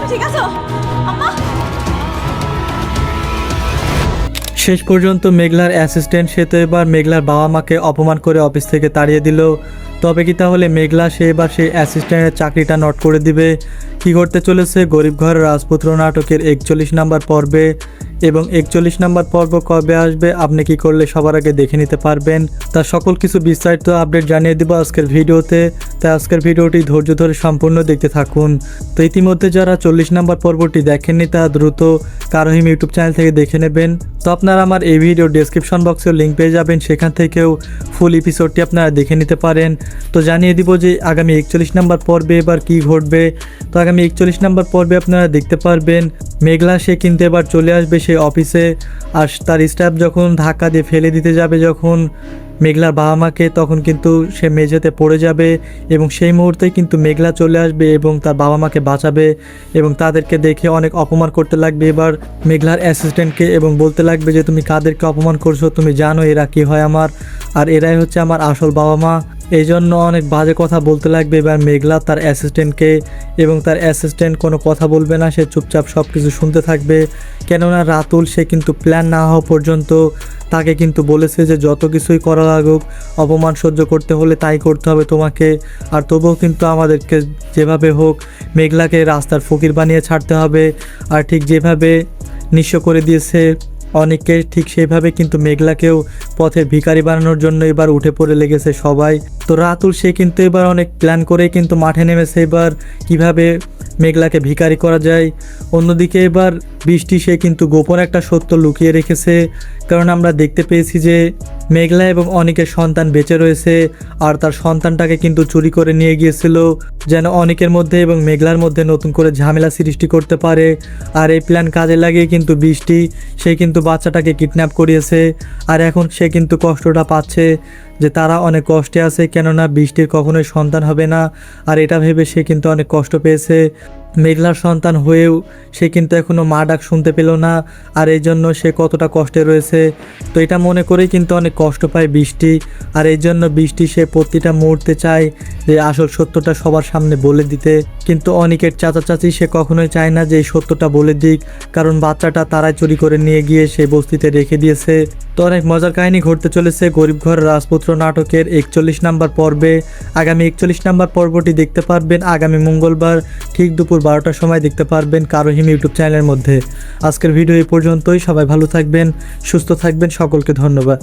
তুমি ঠিক আছো আম্মা? শেষ পর্যন্ত মেঘলার অ্যাসিস্ট্যান্ট সে তো এবার মেঘলার বাবা মাকে অপমান করে অফিস থেকে তাড়িয়ে দিল। তবে কি তাহলে মেঘলা সে এবার সেই অ্যাসিস্ট্যান্টের চাকরিটা নট করে দিবে? কি করতে চলেছে গরিব ঘরের রাজপুত্র নাটকের 41 নাম্বার পর্বে, এবং 41 নাম্বার পর্ব কবে আসবে আপনি কি করলে সবার আগে দেখে নিতে পারবেন, তার সকল কিছু বিস্তারিত আপডেট জানিয়ে দেবো আজকের ভিডিওতে। তাই আজকের ভিডিওটি ধৈর্য ধরে সম্পূর্ণ দেখতে থাকুন। তো ইতিমধ্যে যারা 40 নাম্বার পর্বটি দেখেননি তারা দ্রুত কারহিম ইউটিউব চ্যানেল থেকে দেখে নেবেন। তো আপনারা আমার এই ভিডিও ডেসক্রিপশন বক্সেও লিঙ্ক পেয়ে যাবেন, সেখান থেকেও ফুল এপিসোডটি আপনারা দেখে নিতে পারেন। তো জানিয়ে দিব যে আগামী 41 নাম্বার পর্বে এবার কি ঘটবে। তো আগামী 41 নাম্বার পর্বে আপনারা দেখতে পারবেন মেঘলা সে কিন্তু এবার চলে আসবে সেই অফিসে, আর তার স্টাফ যখন ধাক্কা দিয়ে ফেলে দিতে যাবে যখন মেঘলার বাবা মাকে, তখন কিন্তু সে মেঝেতে পড়ে যাবে এবং সেই মুহূর্তেই কিন্তু মেঘলা চলে আসবে এবং তার বাবা মাকে বাঁচাবে এবং তাদেরকে দেখে অনেক অপমান করতে লাগবে এবার মেঘলার অ্যাসিস্ট্যান্টকে, এবং বলতে লাগবে যে তুমি কাদেরকে অপমান করছো, তুমি জানো এরা কি হয় আমার, আর এরাই হচ্ছে আমার আসল বাবা মা। এই জন্য অনেক বাজে কথা বলতে লাগবে এবার মেঘলা তার অ্যাসিস্ট্যান্টকে, এবং তার অ্যাসিস্ট্যান্ট কোনো কথা বলবে না, সে চুপচাপ সব কিছু শুনতে থাকবে। কেননা রাতুল সে কিন্তু প্ল্যান না হওয়া পর্যন্ত তাকে কিন্তু বলেছে যে যত কিছুই করা লাগুক অপমান সহ্য করতে হলে তাই করতে হবে তোমাকে, আর তবুও কিন্তু আমাদেরকে যেভাবে হোক মেঘলাকে রাস্তার ফকির বানিয়ে ছাড়তে হবে। আর ঠিক যেভাবে নিঃস্ব করে দিয়েছে অনেককে, ঠিক সেইভাবে কিন্তু মেঘলাকেও পথের ভিখারি বানানোর জন্য এবার উঠে পড়ে লেগেছে সবাই। তো রাতুল সে কিন্তু এবার অনেক প্ল্যান করে কিন্তু মাঠে নেমেছে এবার কিভাবে মেঘলাকে ভিখারি করা যায়। অন্যদিকে এবার বৃষ্টি সে কিন্তু গোপন একটা সত্য লুকিয়ে রেখেছে, কারণ আমরা দেখতে পেয়েছি যে মেঘলা এবং অনেকের সন্তান বেঁচে রয়েছে, আর তার সন্তানটাকে কিন্তু চুরি করে নিয়ে গিয়েছিল যেন অনেকের মধ্যে এবং মেঘলার মধ্যে নতুন করে ঝামেলা সৃষ্টি করতে পারে। আর এই প্ল্যান কাজে লাগিয়ে কিন্তু বৃষ্টি সে কিন্তু বাচ্চাটাকে কিডন্যাপ করিয়েছে, আর এখন সে কিন্তু কষ্টটা পাচ্ছে যে তারা অনেক কষ্টে আছে, কেননা বৃষ্টির কখনোই সন্তান হবে না, আর এটা ভেবে সে কিন্তু অনেক কষ্ট পেয়েছে। মেঘলার সন্তান হয়েও সে কিন্তু এখনও মা ডাক শুনতে পেল না, আর এই জন্য সে কতটা কষ্টে রয়েছে। তো এটা মনে করেই কিন্তু অনেক কষ্ট পায় বৃষ্টি, আর এই জন্য বৃষ্টি সে প্রতিটা মুহূর্তে চায় যে আসল সত্যটা সবার সামনে বলে দিতে, কিন্তু অনেকের চাচা চাচি সে কখনোই চায় না যে এই সত্যটা বলে দিক, কারণ বাচ্চাটা তারাই চুরি করে নিয়ে গিয়ে সেই বস্তিতে রেখে দিয়েছে। তো অনেক মজার কাহিনী ঘটতে চলেছে গরিব ঘরের রাজপুত্র নাটকের 41 নাম্বার পর্বে। আগামী 41 নাম্বার পর্বটি দেখতে পারবেন আগামী মঙ্গলবার ঠিক দুপুর 12টার সময় দেখতে পারবেন কারহিম ইউটিউব চ্যানেলের মধ্যে। আজকের ভিডিও এই পর্যন্তই, সবাই ভালো থাকবেন, সুস্থ থাকবেন, সকলকে ধন্যবাদ।